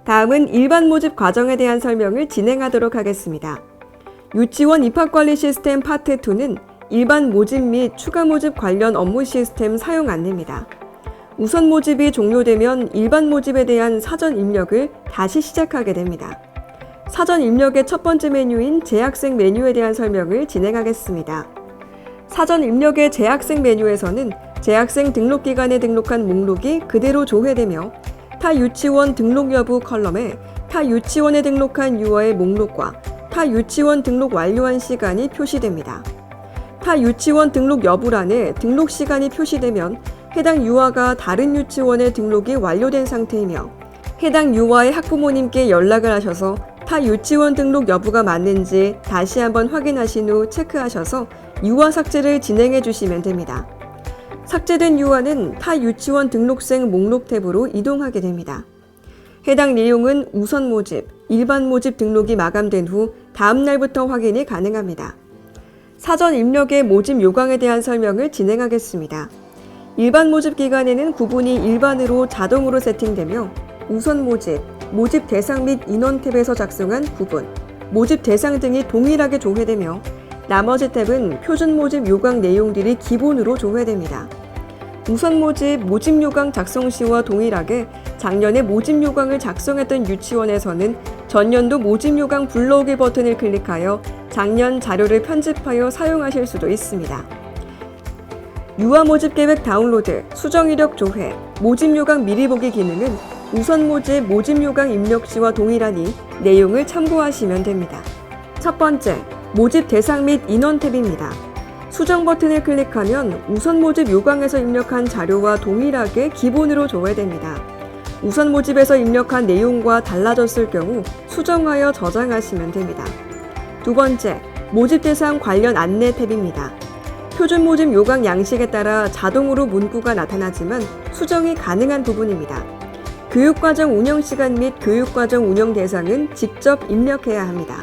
다음은 일반 모집 과정에 대한 설명을 진행하도록 하겠습니다. 유치원 입학관리 시스템 파트 2는 일반 모집 및 추가 모집 관련 업무 시스템 사용 안내입니다. 우선 모집이 종료되면 일반 모집에 대한 사전 입력을 다시 시작하게 됩니다. 사전 입력의 첫 번째 메뉴인 재학생 메뉴에 대한 설명을 진행하겠습니다. 사전 입력의 재학생 메뉴에서는 재학생 등록기간에 등록한 목록이 그대로 조회되며 타 유치원 등록 여부 컬럼에 타 유치원에 등록한 유아의 목록과 타 유치원 등록 완료한 시간이 표시됩니다. 타 유치원 등록 여부란에 등록 시간이 표시되면 해당 유아가 다른 유치원에 등록이 완료된 상태이며 해당 유아의 학부모님께 연락을 하셔서 타 유치원 등록 여부가 맞는지 다시 한번 확인하신 후 체크하셔서 유아 삭제를 진행해 주시면 됩니다. 삭제된 유아는 타 유치원 등록생 목록 탭으로 이동하게 됩니다. 해당 내용은 우선 모집, 일반 모집 등록이 마감된 후 다음 날부터 확인이 가능합니다. 사전 입력의 모집 요강에 대한 설명을 진행하겠습니다. 일반 모집 기간에는 구분이 일반으로 자동으로 세팅되며 우선 모집, 모집 대상 및 인원 탭에서 작성한 구분, 모집 대상 등이 동일하게 조회되며 나머지 탭은 표준 모집 요강 내용들이 기본으로 조회됩니다. 우선 모집, 모집 요강 작성 시와 동일하게 작년에 모집 요강을 작성했던 유치원에서는 전년도 모집 요강 불러오기 버튼을 클릭하여 작년 자료를 편집하여 사용하실 수도 있습니다. 유아 모집 계획 다운로드, 수정 이력 조회, 모집 요강 미리 보기 기능은 우선 모집, 모집 요강 입력 시와 동일하니 내용을 참고하시면 됩니다. 첫 번째, 모집 대상 및 인원 탭입니다. 수정 버튼을 클릭하면 우선 모집 요강에서 입력한 자료와 동일하게 기본으로 조회됩니다. 우선 모집에서 입력한 내용과 달라졌을 경우 수정하여 저장하시면 됩니다. 두 번째, 모집 대상 관련 안내 탭입니다. 표준 모집 요강 양식에 따라 자동으로 문구가 나타나지만 수정이 가능한 부분입니다. 교육과정 운영 시간 및 교육과정 운영 대상은 직접 입력해야 합니다.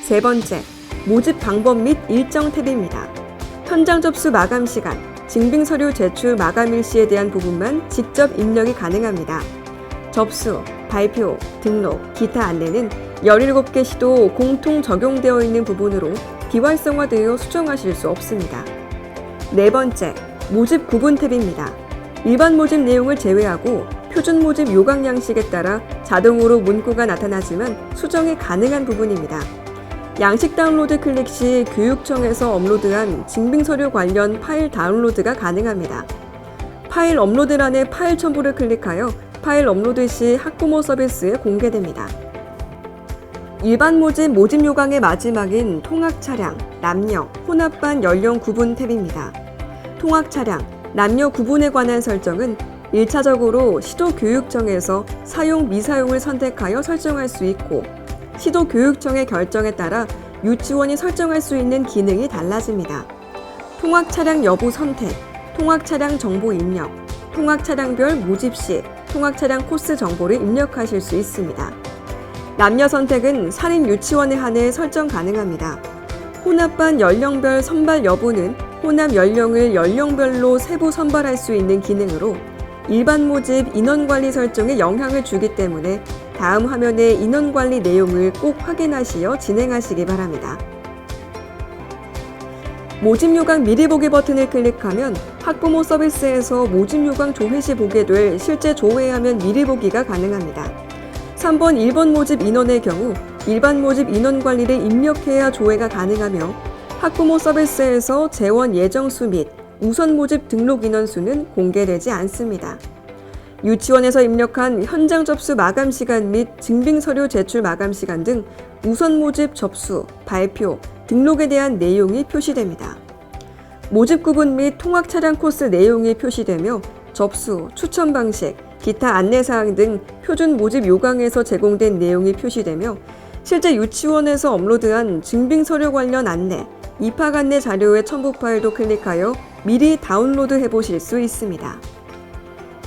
세 번째, 모집 방법 및 일정 탭입니다. 현장 접수 마감 시간, 증빙 서류 제출 마감 일시에 대한 부분만 직접 입력이 가능합니다. 접수, 발표, 등록, 기타 안내는 17개 시도 공통 적용되어 있는 부분으로 비활성화되어 수정하실 수 없습니다. 네 번째, 모집 구분 탭입니다. 일반 모집 내용을 제외하고 표준 모집 요강 양식에 따라 자동으로 문구가 나타나지만 수정이 가능한 부분입니다. 양식 다운로드 클릭 시 교육청에서 업로드한 증빙서류 관련 파일 다운로드가 가능합니다. 파일 업로드란의 파일 첨부를 클릭하여 파일 업로드 시 학부모 서비스에 공개됩니다. 일반 모집, 모집 요강의 마지막인 통학 차량, 남녀, 혼합반 연령 구분 탭입니다. 통학 차량, 남녀 구분에 관한 설정은 1차적으로 시도교육청에서 사용, 미사용을 선택하여 설정할 수 있고 시도교육청의 결정에 따라 유치원이 설정할 수 있는 기능이 달라집니다. 통학 차량 여부 선택, 통학 차량 정보 입력, 통학 차량별 모집 시 통학 차량 코스 정보를 입력하실 수 있습니다. 남녀 선택은 사립 유치원에 한해 설정 가능합니다. 혼합반 연령별 선발 여부는 혼합 연령을 연령별로 세부 선발할 수 있는 기능으로 일반 모집 인원관리 설정에 영향을 주기 때문에 다음 화면의 인원관리 내용을 꼭 확인하시어 진행하시기 바랍니다. 모집 요강 미리 보기 버튼을 클릭하면 학부모 서비스에서 모집 요강 조회 시 보게 될 실제 조회하면 미리 보기가 가능합니다. 3번 1번 모집 인원의 경우 일반 모집 인원 관리를 입력해야 조회가 가능하며 학부모 서비스에서 재원 예정수 및 우선 모집 등록 인원수는 공개되지 않습니다. 유치원에서 입력한 현장 접수 마감 시간 및 증빙 서류 제출 마감 시간 등 우선 모집 접수, 발표, 등록에 대한 내용이 표시됩니다. 모집 구분 및 통학 차량 코스 내용이 표시되며 접수, 추천 방식, 기타 안내사항 등 표준 모집 요강에서 제공된 내용이 표시되며 실제 유치원에서 업로드한 증빙 서류 관련 안내, 입학 안내 자료의 첨부 파일도 클릭하여 미리 다운로드 해보실 수 있습니다.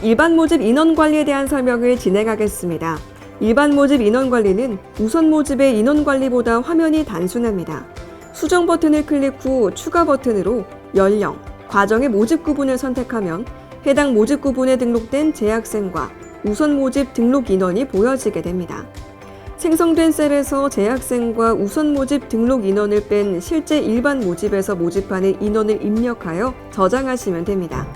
일반 모집 인원 관리에 대한 설명을 진행하겠습니다. 일반 모집 인원 관리는 우선 모집의 인원 관리보다 화면이 단순합니다. 수정 버튼을 클릭 후 추가 버튼으로 연령, 과정의 모집 구분을 선택하면 해당 모집 구분에 등록된 재학생과 우선 모집 등록 인원이 보여지게 됩니다. 생성된 셀에서 재학생과 우선 모집 등록 인원을 뺀 실제 일반 모집에서 모집하는 인원을 입력하여 저장하시면 됩니다.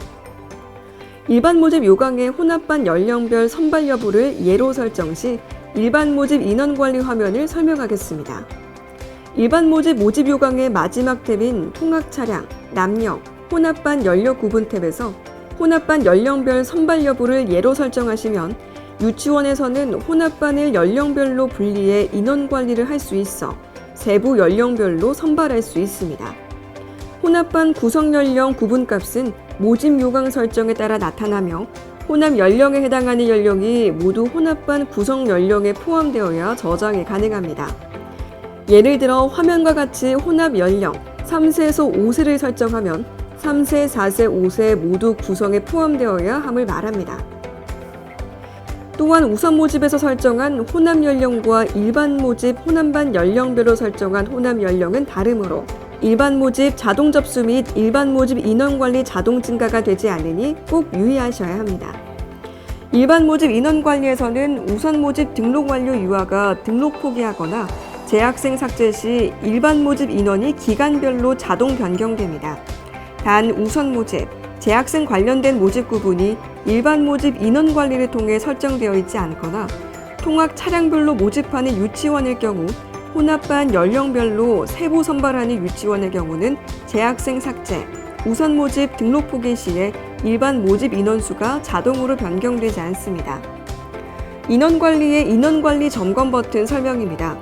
일반 모집 요강의 혼합반 연령별 선발 여부를 예로 설정 시 일반 모집 인원 관리 화면을 설명하겠습니다. 일반 모집 요강의 마지막 탭인 통학 차량, 남녀, 혼합반 연령 구분 탭에서 혼합반 연령별 선발 여부를 예로 설정하시면 유치원에서는 혼합반을 연령별로 분리해 인원 관리를 할 수 있어 세부 연령별로 선발할 수 있습니다. 혼합반 구성 연령 구분값은 모집 요강 설정에 따라 나타나며 혼합 연령에 해당하는 연령이 모두 혼합반 구성 연령에 포함되어야 저장이 가능합니다. 예를 들어 화면과 같이 혼합 연령 3세에서 5세를 설정하면 3세, 4세, 5세 모두 구성에 포함되어야 함을 말합니다. 또한 우선 모집에서 설정한 혼합 연령과 일반 모집 혼합반 연령별로 설정한 혼합 연령은 다르므로 일반 모집 자동 접수 및 일반 모집 인원 관리 자동 증가가 되지 않으니 꼭 유의하셔야 합니다. 일반 모집 인원 관리에서는 우선 모집 등록 완료 유아가 등록 포기하거나 재학생 삭제 시 일반 모집 인원이 기간별로 자동 변경됩니다. 단 우선 모집, 재학생 관련된 모집 구분이 일반 모집 인원 관리를 통해 설정되어 있지 않거나 통학 차량별로 모집하는 유치원일 경우 혼합반 연령별로 세부 선발하는 유치원의 경우는 재학생 삭제, 우선 모집 등록 포기 시에 일반 모집 인원수가 자동으로 변경되지 않습니다. 인원 관리의 인원 관리 점검 버튼 설명입니다.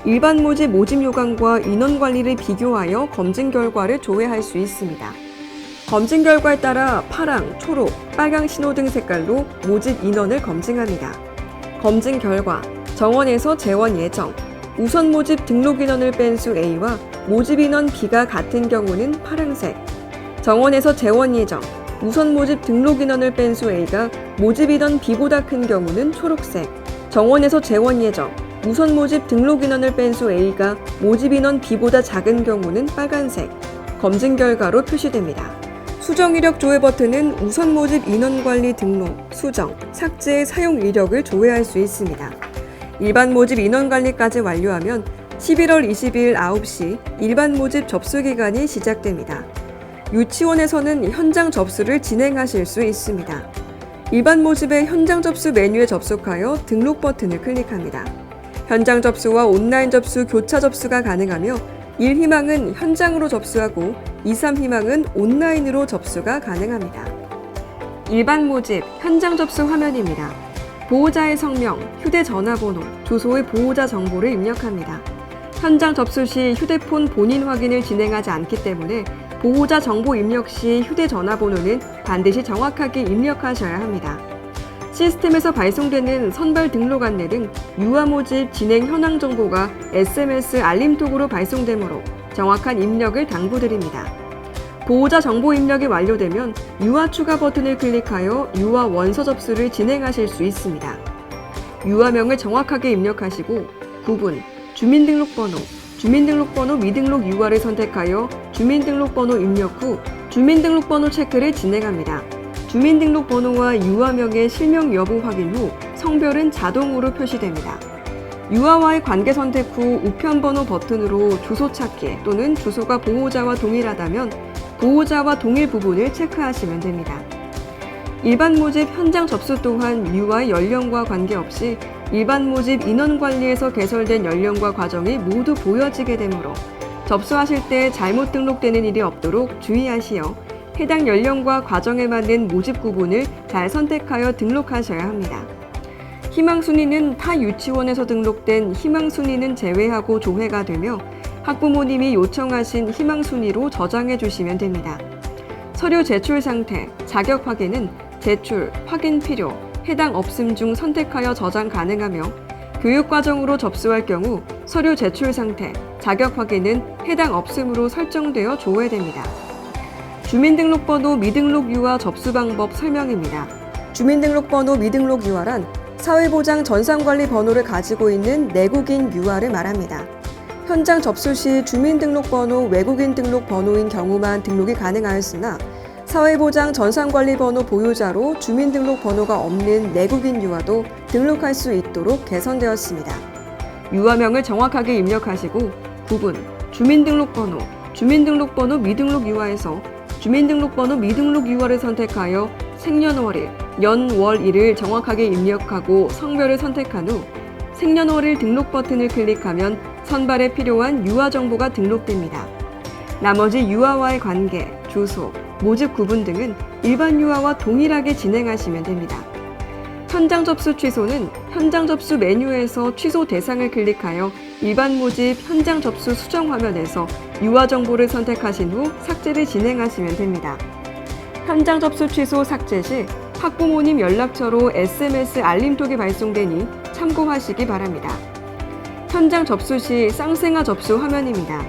일반 모집 요강과 인원 관리를 비교하여 검증 결과를 조회할 수 있습니다. 검증 결과에 따라 파랑, 초록, 빨강 신호등 색깔로 모집 인원을 검증합니다. 검증 결과, 정원에서 재원 예정, 우선 모집 등록 인원을 뺀 수 A와 모집 인원 B가 같은 경우는 파랑색, 정원에서 재원 예정, 우선 모집 등록 인원을 뺀 수 A가 모집 인원 B보다 큰 경우는 초록색, 정원에서 재원 예정, 우선 모집 등록 인원을 뺀 수 A가 모집 인원 B보다 작은 경우는 빨간색, 검증 결과로 표시됩니다. 수정 이력 조회 버튼은 우선 모집 인원 관리 등록, 수정, 삭제의 사용 이력을 조회할 수 있습니다. 일반 모집 인원 관리까지 완료하면 11월 20일 9시 일반 모집 접수 기간이 시작됩니다. 유치원에서는 현장 접수를 진행하실 수 있습니다. 일반 모집의 현장 접수 메뉴에 접속하여 등록 버튼을 클릭합니다. 현장 접수와 온라인 접수, 교차 접수가 가능하며 1희망은 현장으로 접수하고 2, 3희망은 온라인으로 접수가 가능합니다. 일반 모집 현장 접수 화면입니다. 보호자의 성명, 휴대전화번호, 주소의 보호자 정보를 입력합니다. 현장 접수 시 휴대폰 본인 확인을 진행하지 않기 때문에 보호자 정보 입력 시 휴대전화번호는 반드시 정확하게 입력하셔야 합니다. 시스템에서 발송되는 선발 등록 안내 등 유아 모집 진행 현황 정보가 SMS 알림톡으로 발송되므로 정확한 입력을 당부드립니다. 보호자 정보 입력이 완료되면 유아 추가 버튼을 클릭하여 유아 원서 접수를 진행하실 수 있습니다. 유아명을 정확하게 입력하시고 구분, 주민등록번호 미등록 유아를 선택하여 주민등록번호 입력 후 주민등록번호 체크를 진행합니다. 주민등록번호와 유아명의 실명 여부 확인 후 성별은 자동으로 표시됩니다. 유아와의 관계 선택 후 우편번호 버튼으로 주소 찾기 또는 주소가 보호자와 동일하다면 보호자와 동일 부분을 체크하시면 됩니다. 일반 모집 현장 접수 또한 유아의 연령과 관계없이 일반 모집 인원 관리에서 개설된 연령과 과정이 모두 보여지게 되므로 접수하실 때 잘못 등록되는 일이 없도록 주의하시어 해당 연령과 과정에 맞는 모집 구분을 잘 선택하여 등록하셔야 합니다. 희망순위는 타 유치원에서 등록된 희망순위는 제외하고 조회가 되며 학부모님이 요청하신 희망순위로 저장해 주시면 됩니다. 서류 제출 상태, 자격 확인은 제출, 확인 필요, 해당 없음 중 선택하여 저장 가능하며 교육과정으로 접수할 경우 서류 제출 상태, 자격 확인은 해당 없음으로 설정되어 조회됩니다. 주민등록번호 미등록 유아 접수 방법 설명입니다. 주민등록번호 미등록 유아란 사회보장 전산관리 번호를 가지고 있는 내국인 유아를 말합니다. 현장 접수 시 주민등록번호 외국인 등록 번호인 경우만 등록이 가능하였으나 사회보장 전산관리번호 보유자로 주민등록번호가 없는 내국인 유아도 등록할 수 있도록 개선되었습니다. 유아명을 정확하게 입력하시고 구분, 주민등록번호, 주민등록번호 미등록 유아에서 주민등록번호 미등록 유아를 선택하여 생년월일, 연월일을 정확하게 입력하고 성별을 선택한 후 생년월일 등록 버튼을 클릭하면 선발에 필요한 유아 정보가 등록됩니다. 나머지 유아와의 관계, 주소, 모집 구분 등은 일반 유아와 동일하게 진행하시면 됩니다. 현장 접수 취소는 현장 접수 메뉴에서 취소 대상을 클릭하여 일반 모집 현장 접수 수정 화면에서 유아 정보를 선택하신 후 삭제를 진행하시면 됩니다. 현장 접수 취소 삭제 시 학부모님 연락처로 SMS 알림톡이 발송되니 참고하시기 바랍니다. 현장 접수 시 쌍생아 접수 화면입니다.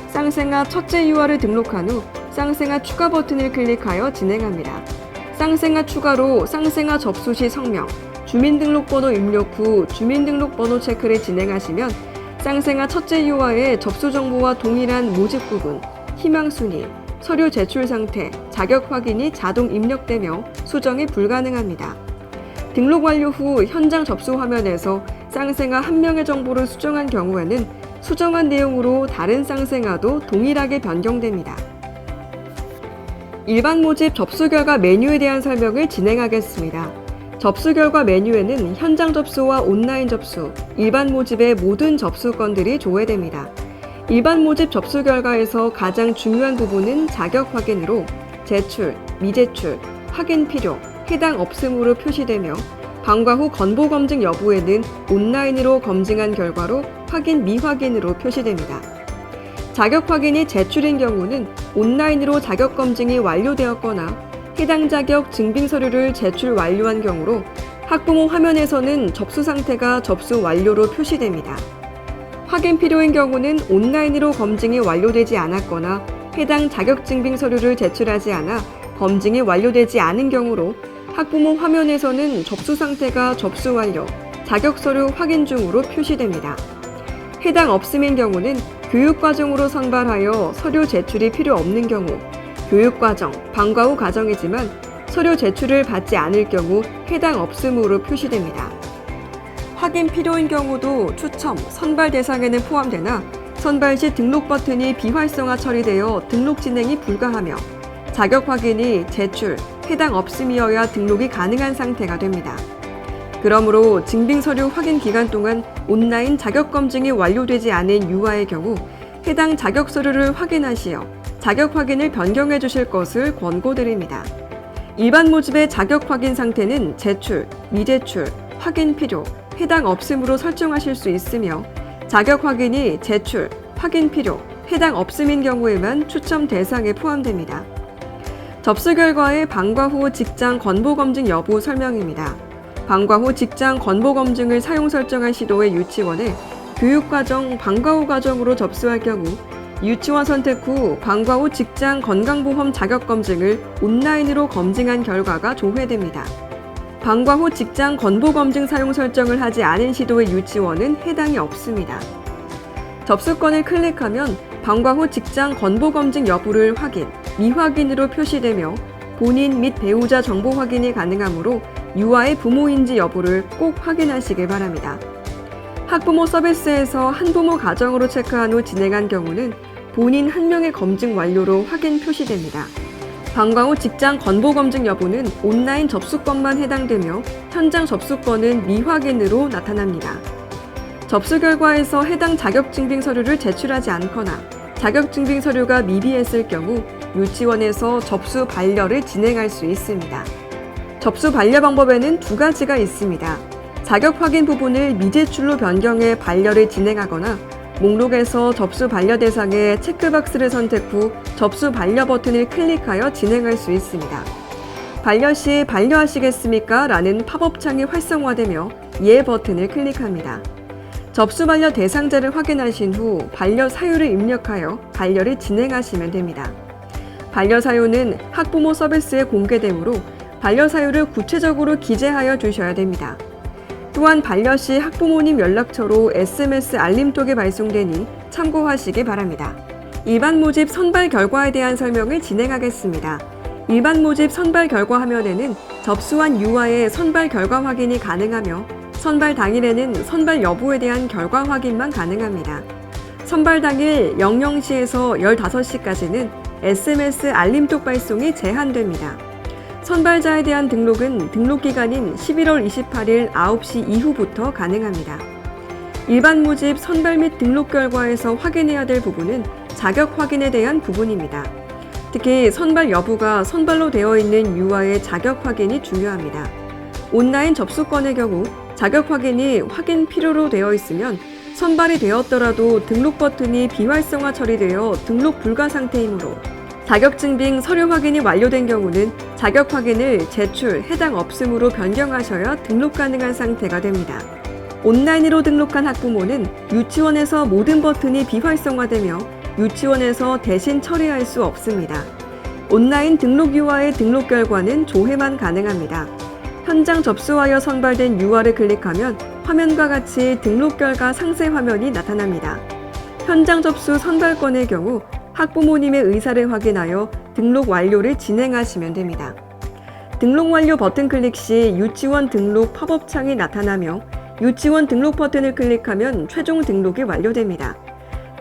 쌍생아 첫째 유아를 등록한 후 쌍생아 추가 버튼을 클릭하여 진행합니다. 쌍생아 추가로 쌍생아 접수 시 성명, 주민등록번호 입력 후 주민등록번호 체크를 진행하시면 쌍생아 첫째 유아의 접수 정보와 동일한 모집 구분, 희망순위, 서류 제출 상태, 자격 확인이 자동 입력되며 수정이 불가능합니다. 등록 완료 후 현장 접수 화면에서 쌍생아 한 명의 정보를 수정한 경우에는 수정한 내용으로 다른 쌍생아도 동일하게 변경됩니다. 일반 모집 접수 결과 메뉴에 대한 설명을 진행하겠습니다. 접수 결과 메뉴에는 현장 접수와 온라인 접수, 일반 모집의 모든 접수건들이 조회됩니다. 일반 모집 접수 결과에서 가장 중요한 부분은 자격 확인으로 제출, 미제출, 확인 필요, 해당 없음으로 표시되며 방과 후 건보 검증 여부에는 온라인으로 검증한 결과로 확인 미확인으로 표시됩니다. 자격 확인이 제출인 경우는 온라인으로 자격 검증이 완료되었거나 해당 자격 증빙 서류를 제출 완료한 경우로 학부모 화면에서는 접수 상태가 접수 완료로 표시됩니다. 확인 필요인 경우는 온라인으로 검증이 완료되지 않았거나 해당 자격 증빙 서류를 제출하지 않아 검증이 완료되지 않은 경우로 학부모 화면에서는 접수 상태가 접수 완료, 자격 서류 확인 중으로 표시됩니다. 해당 없음인 경우는 교육과정으로 선발하여 서류 제출이 필요 없는 경우, 교육과정, 방과 후 과정이지만 서류 제출을 받지 않을 경우 해당 없음으로 표시됩니다. 확인 필요인 경우도 추첨, 선발 대상에는 포함되나 선발 시 등록 버튼이 비활성화 처리되어 등록 진행이 불가하며 자격 확인이 제출, 해당 없음이어야 등록이 가능한 상태가 됩니다. 그러므로 증빙 서류 확인 기간 동안 온라인 자격 검증이 완료되지 않은 유아의 경우 해당 자격 서류를 확인하시어 자격 확인을 변경해 주실 것을 권고드립니다. 일반 모집의 자격 확인 상태는 제출, 미제출, 확인 필요, 해당 없음으로 설정하실 수 있으며 자격 확인이 제출, 확인 필요, 해당 없음인 경우에만 추첨 대상에 포함됩니다. 접수 결과의 방과 후 직장 건보 검증 여부 설명입니다. 방과 후 직장 건보 검증을 사용 설정한 시도의 유치원에 교육과정, 방과 후 과정으로 접수할 경우 유치원 선택 후 방과 후 직장 건강보험 자격 검증을 온라인으로 검증한 결과가 조회됩니다. 방과 후 직장 건보 검증 사용 설정을 하지 않은 시도의 유치원은 해당이 없습니다. 접수권을 클릭하면 방과 후 직장 건보 검증 여부를 확인, 미확인으로 표시되며 본인 및 배우자 정보 확인이 가능하므로 유아의 부모인지 여부를 꼭 확인하시길 바랍니다. 학부모 서비스에서 한부모 가정으로 체크한 후 진행한 경우는 본인 한 명의 검증 완료로 확인 표시됩니다. 방과 후 직장 건보 검증 여부는 온라인 접수권만 해당되며 현장 접수권은 미확인으로 나타납니다. 접수 결과에서 해당 자격증빙 서류를 제출하지 않거나 자격증빙 서류가 미비했을 경우 유치원에서 접수 반려를 진행할 수 있습니다. 접수 반려 방법에는 두 가지가 있습니다. 자격 확인 부분을 미제출로 변경해 반려를 진행하거나 목록에서 접수 반려 대상에 체크박스를 선택 후 접수 반려 버튼을 클릭하여 진행할 수 있습니다. 반려 시 반려하시겠습니까? 라는 팝업 창이 활성화되며 예 버튼을 클릭합니다. 접수 반려 대상자를 확인하신 후 반려 사유를 입력하여 반려를 진행하시면 됩니다. 반려 사유는 학부모 서비스에 공개되므로 반려 사유를 구체적으로 기재하여 주셔야 됩니다. 또한 반려 시 학부모님 연락처로 SMS 알림톡이 발송되니 참고하시기 바랍니다. 일반 모집 선발 결과에 대한 설명을 진행하겠습니다. 일반 모집 선발 결과 화면에는 접수한 유아의 선발 결과 확인이 가능하며 선발 당일에는 선발 여부에 대한 결과 확인만 가능합니다. 선발 당일 00시에서 15시까지는 SMS 알림톡 발송이 제한됩니다. 선발자에 대한 등록은 등록 기간인 11월 28일 9시 이후부터 가능합니다. 일반 모집 선발 및 등록 결과에서 확인해야 될 부분은 자격 확인에 대한 부분입니다. 특히 선발 여부가 선발로 되어 있는 유아의 자격 확인이 중요합니다. 온라인 접수권의 경우 자격 확인이 확인 필요로 되어 있으면 선발이 되었더라도 등록 버튼이 비활성화 처리되어 등록 불가 상태이므로 자격증빙 서류 확인이 완료된 경우는 자격 확인을 제출, 해당 없음으로 변경하셔야 등록 가능한 상태가 됩니다. 온라인으로 등록한 학부모는 유치원에서 모든 버튼이 비활성화되며 유치원에서 대신 처리할 수 없습니다. 온라인 등록 유아의 등록 결과는 조회만 가능합니다. 현장 접수하여 선발된 유아를 클릭하면 화면과 같이 등록 결과 상세 화면이 나타납니다. 현장 접수 선발권의 경우 학부모님의 의사를 확인하여 등록 완료를 진행하시면 됩니다. 등록 완료 버튼 클릭 시 유치원 등록 팝업 창이 나타나며 유치원 등록 버튼을 클릭하면 최종 등록이 완료됩니다.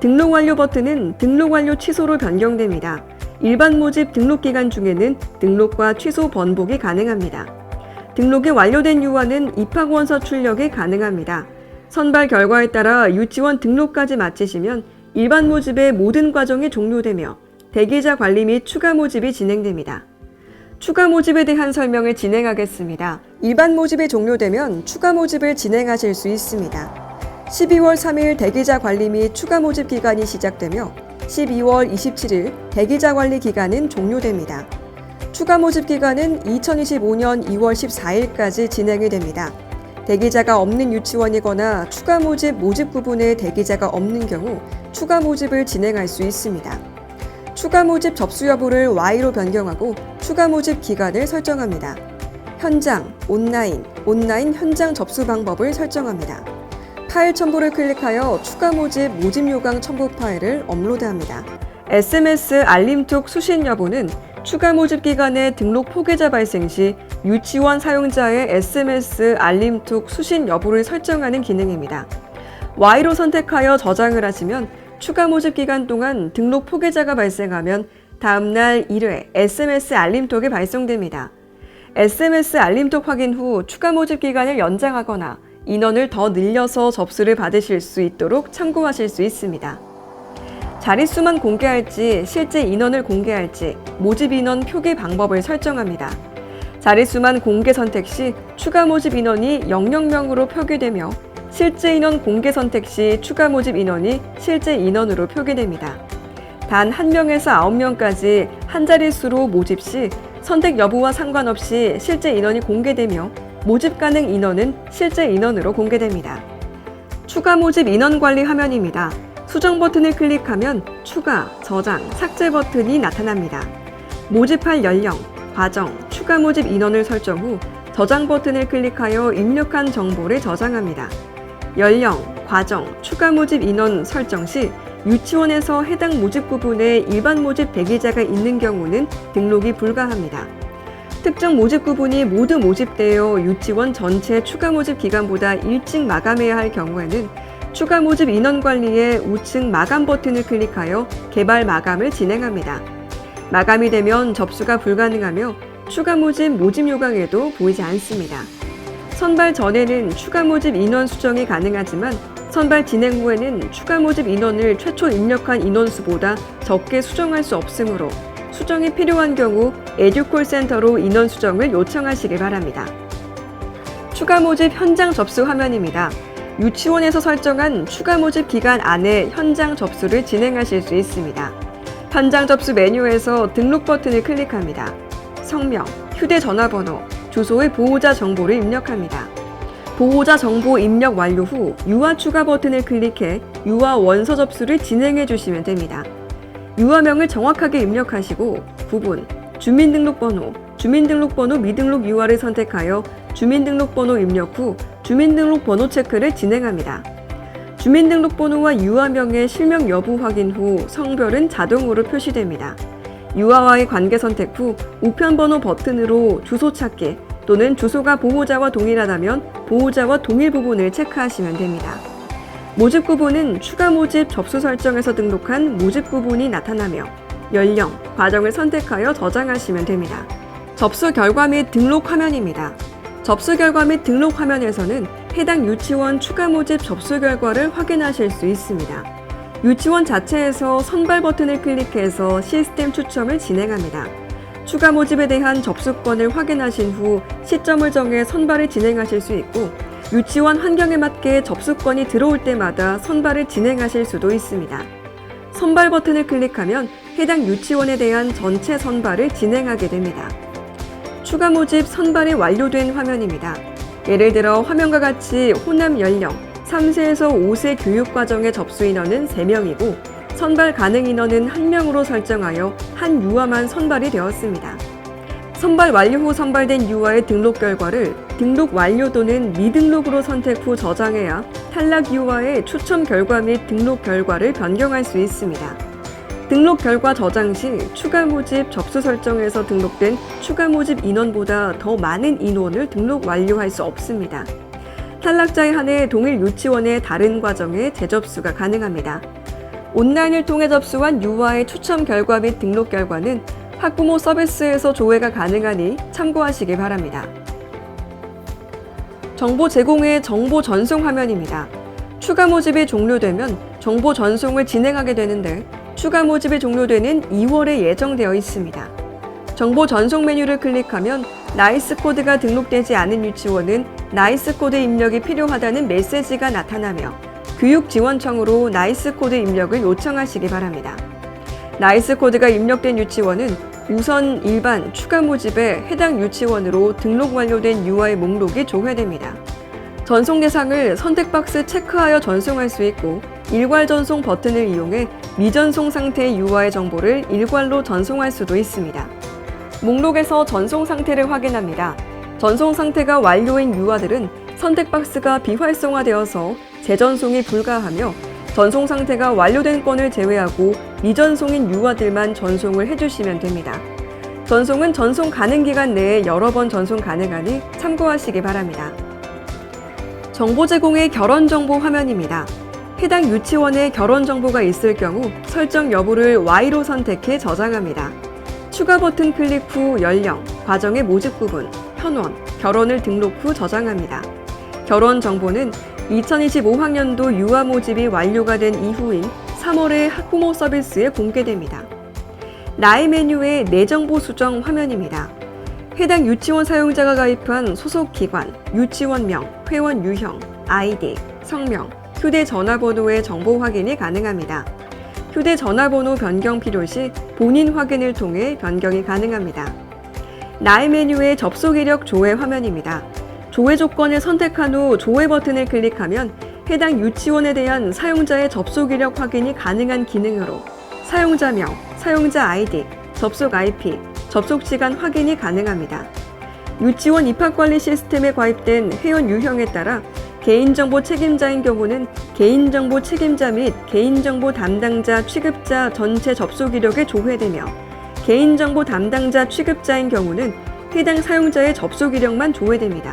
등록 완료 버튼은 등록 완료 취소로 변경됩니다. 일반 모집 등록 기간 중에는 등록과 취소 번복이 가능합니다. 등록이 완료된 유아는 입학 원서 출력이 가능합니다. 선발 결과에 따라 유치원 등록까지 마치시면 일반 모집의 모든 과정이 종료되며 대기자 관리 및 추가 모집이 진행됩니다. 추가 모집에 대한 설명을 진행하겠습니다. 일반 모집이 종료되면 추가 모집을 진행하실 수 있습니다. 12월 3일 대기자 관리 및 추가 모집 기간이 시작되며 12월 27일 대기자 관리 기간은 종료됩니다. 추가 모집 기간은 2025년 2월 14일까지 진행이 됩니다. 대기자가 없는 유치원이거나 추가 모집 구분에 대기자가 없는 경우 추가 모집을 진행할 수 있습니다. 추가 모집 접수 여부를 Y로 변경하고 추가 모집 기간을 설정합니다. 현장, 온라인 현장 접수 방법을 설정합니다. 파일 첨부를 클릭하여 추가 모집 요강 첨부 파일을 업로드합니다. SMS 알림톡 수신 여부는 추가 모집 기간에 등록 포기자 발생 시 유치원 사용자의 SMS 알림톡 수신 여부를 설정하는 기능입니다. Y로 선택하여 저장을 하시면 추가 모집 기간 동안 등록 포기자가 발생하면 다음날 1회 SMS 알림톡이 발송됩니다. SMS 알림톡 확인 후 추가 모집 기간을 연장하거나 인원을 더 늘려서 접수를 받으실 수 있도록 참고하실 수 있습니다. 자릿수만 공개할지 실제 인원을 공개할지 모집 인원 표기 방법을 설정합니다. 자릿수만 공개 선택 시 추가 모집 인원이 00명으로 표기되며 실제 인원 공개 선택 시 추가 모집 인원이 실제 인원으로 표기됩니다. 단 1명에서 9명까지 한 자릿수로 모집 시 선택 여부와 상관없이 실제 인원이 공개되며 모집 가능 인원은 실제 인원으로 공개됩니다. 추가 모집 인원 관리 화면입니다. 수정 버튼을 클릭하면 추가, 저장, 삭제 버튼이 나타납니다. 모집할 연령, 과정, 추가 모집 인원을 설정 후 저장 버튼을 클릭하여 입력한 정보를 저장합니다. 연령, 과정, 추가 모집 인원 설정 시 유치원에서 해당 모집 구분에 일반 모집 대기자가 있는 경우는 등록이 불가합니다. 특정 모집 구분이 모두 모집되어 유치원 전체 추가 모집 기간보다 일찍 마감해야 할 경우에는 추가 모집 인원 관리의 우측 마감 버튼을 클릭하여 개발 마감을 진행합니다. 마감이 되면 접수가 불가능하며 추가 모집 요강에도 보이지 않습니다. 선발 전에는 추가 모집 인원 수정이 가능하지만 선발 진행 후에는 추가 모집 인원을 최초 입력한 인원수보다 적게 수정할 수 없으므로 수정이 필요한 경우 에듀콜센터로 인원 수정을 요청하시기 바랍니다. 추가 모집 현장 접수 화면입니다. 유치원에서 설정한 추가 모집 기간 안에 현장 접수를 진행하실 수 있습니다. 현장 접수 메뉴에서 등록 버튼을 클릭합니다. 성명, 휴대전화번호, 주소의 보호자 정보를 입력합니다. 보호자 정보 입력 완료 후 유아 추가 버튼을 클릭해 유아 원서 접수를 진행해 주시면 됩니다. 유아명을 정확하게 입력하시고 구분, 주민등록번호 미등록 유아를 선택하여 주민등록번호 입력 후 주민등록번호 체크를 진행합니다. 주민등록번호와 유아명의 실명 여부 확인 후 성별은 자동으로 표시됩니다. 유아와의 관계 선택 후 우편번호 버튼으로 주소 찾기 또는 주소가 보호자와 동일하다면 보호자와 동일 부분을 체크하시면 됩니다. 모집 구분은 추가 모집 접수 설정에서 등록한 모집 구분이 나타나며 연령, 과정을 선택하여 저장하시면 됩니다. 접수 결과 및 등록 화면입니다. 접수 결과 및 등록 화면에서는 해당 유치원 추가 모집 접수 결과를 확인하실 수 있습니다. 유치원 자체에서 선발 버튼을 클릭해서 시스템 추첨을 진행합니다. 추가 모집에 대한 접수권을 확인하신 후 시점을 정해 선발을 진행하실 수 있고 유치원 환경에 맞게 접수권이 들어올 때마다 선발을 진행하실 수도 있습니다. 선발 버튼을 클릭하면 해당 유치원에 대한 전체 선발을 진행하게 됩니다. 추가 모집 선발이 완료된 화면입니다. 예를 들어 화면과 같이 호남 연령 3세에서 5세 교육과정의 접수 인원은 3명이고 선발 가능 인원은 1명으로 설정하여 한 유아만 선발이 되었습니다. 선발 완료 후 선발된 유아의 등록 결과를 등록 완료 또는 미등록으로 선택 후 저장해야 탈락 유아의 추첨 결과 및 등록 결과를 변경할 수 있습니다. 등록 결과 저장 시 추가 모집 접수 설정에서 등록된 추가 모집 인원보다 더 많은 인원을 등록 완료할 수 없습니다. 탈락자에 한해 동일 유치원의 다른 과정에 재접수가 가능합니다. 온라인을 통해 접수한 유아의 추첨 결과 및 등록 결과는 학부모 서비스에서 조회가 가능하니 참고하시기 바랍니다. 정보 제공의 정보 전송 화면입니다. 추가 모집이 종료되면 정보 전송을 진행하게 되는데 추가 모집이 종료되는 2월에 예정되어 있습니다. 정보 전송 메뉴를 클릭하면 나이스 코드가 등록되지 않은 유치원은 나이스 코드 입력이 필요하다는 메시지가 나타나며 교육지원청으로 나이스 코드 입력을 요청하시기 바랍니다. 나이스 코드가 입력된 유치원은 우선 일반 추가 모집에 해당 유치원으로 등록 완료된 유아의 목록이 조회됩니다. 전송 대상을 선택 박스 체크하여 전송할 수 있고 일괄 전송 버튼을 이용해 미전송 상태의 유아의 정보를 일괄로 전송할 수도 있습니다. 목록에서 전송 상태를 확인합니다. 전송 상태가 완료인 유아들은 선택 박스가 비활성화되어서 재전송이 불가하며 전송 상태가 완료된 건을 제외하고 미전송인 유아들만 전송을 해주시면 됩니다. 전송은 전송 가능 기간 내에 여러 번 전송 가능하니 참고하시기 바랍니다. 정보 제공의 결혼 정보 화면입니다. 해당 유치원에 결혼 정보가 있을 경우 설정 여부를 Y로 선택해 저장합니다. 추가 버튼 클릭 후 연령, 과정의 모집 구분, 현원, 결혼을 등록 후 저장합니다. 결혼 정보는 2025학년도 유아 모집이 완료가 된 이후인 3월에 학부모 서비스에 공개됩니다. 나의 메뉴의 내 정보 수정 화면입니다. 해당 유치원 사용자가 가입한 소속 기관, 유치원명, 회원 유형, 아이디, 성명, 휴대전화번호의 정보 확인이 가능합니다. 휴대전화번호 변경 필요 시 본인 확인을 통해 변경이 가능합니다. 나의 메뉴의 접속 이력 조회 화면입니다. 조회 조건을 선택한 후 조회 버튼을 클릭하면 해당 유치원에 대한 사용자의 접속 이력 확인이 가능한 기능으로 사용자명, 사용자 아이디, 접속 IP, 접속 시간 확인이 가능합니다. 유치원 입학관리 시스템에 가입된 회원 유형에 따라 개인정보 책임자인 경우는 개인정보 책임자 및 개인정보 담당자 취급자 전체 접속 이력에 조회되며 개인정보 담당자 취급자인 경우는 해당 사용자의 접속 이력만 조회됩니다.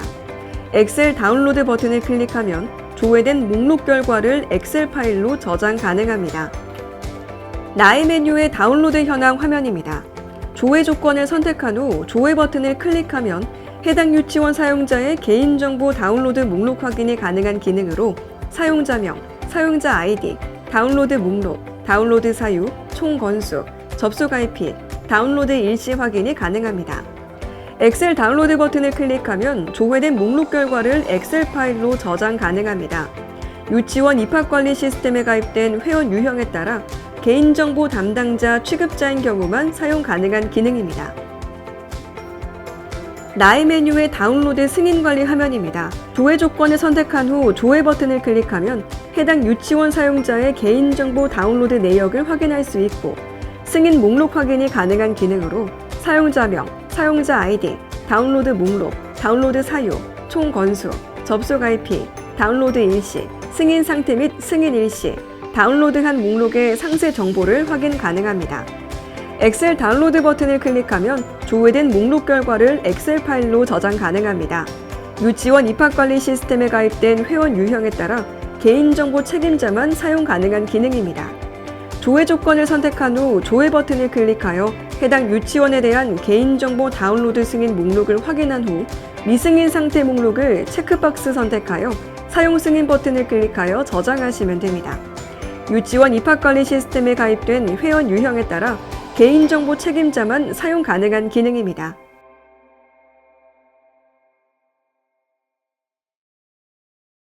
엑셀 다운로드 버튼을 클릭하면 조회된 목록 결과를 엑셀 파일로 저장 가능합니다. 나의 메뉴의 다운로드 현황 화면입니다. 조회 조건을 선택한 후 조회 버튼을 클릭하면 해당 유치원 사용자의 개인정보 다운로드 목록 확인이 가능한 기능으로 사용자명, 사용자 아이디, 다운로드 목록, 다운로드 사유, 총 건수, 접속 IP, 다운로드 일시 확인이 가능합니다. 엑셀 다운로드 버튼을 클릭하면 조회된 목록 결과를 엑셀 파일로 저장 가능합니다. 유치원 입학관리 시스템에 가입된 회원 유형에 따라 개인정보 담당자 취급자인 경우만 사용 가능한 기능입니다. 나의 메뉴의 다운로드 승인 관리 화면입니다. 조회 조건을 선택한 후 조회 버튼을 클릭하면 해당 유치원 사용자의 개인정보 다운로드 내역을 확인할 수 있고 승인 목록 확인이 가능한 기능으로 사용자명, 사용자 아이디, 다운로드 목록, 다운로드 사유, 총 건수, 접속 IP, 다운로드 일시, 승인 상태 및 승인 일시, 다운로드한 목록의 상세 정보를 확인 가능합니다. 엑셀 다운로드 버튼을 클릭하면 조회된 목록 결과를 엑셀 파일로 저장 가능합니다. 유치원 입학관리 시스템에 가입된 회원 유형에 따라 개인정보 책임자만 사용 가능한 기능입니다. 조회 조건을 선택한 후 조회 버튼을 클릭하여 해당 유치원에 대한 개인정보 다운로드 승인 목록을 확인한 후 미승인 상태 목록을 체크박스 선택하여 사용 승인 버튼을 클릭하여 저장하시면 됩니다. 유치원 입학관리 시스템에 가입된 회원 유형에 따라 개인정보 책임자만 사용 가능한 기능입니다.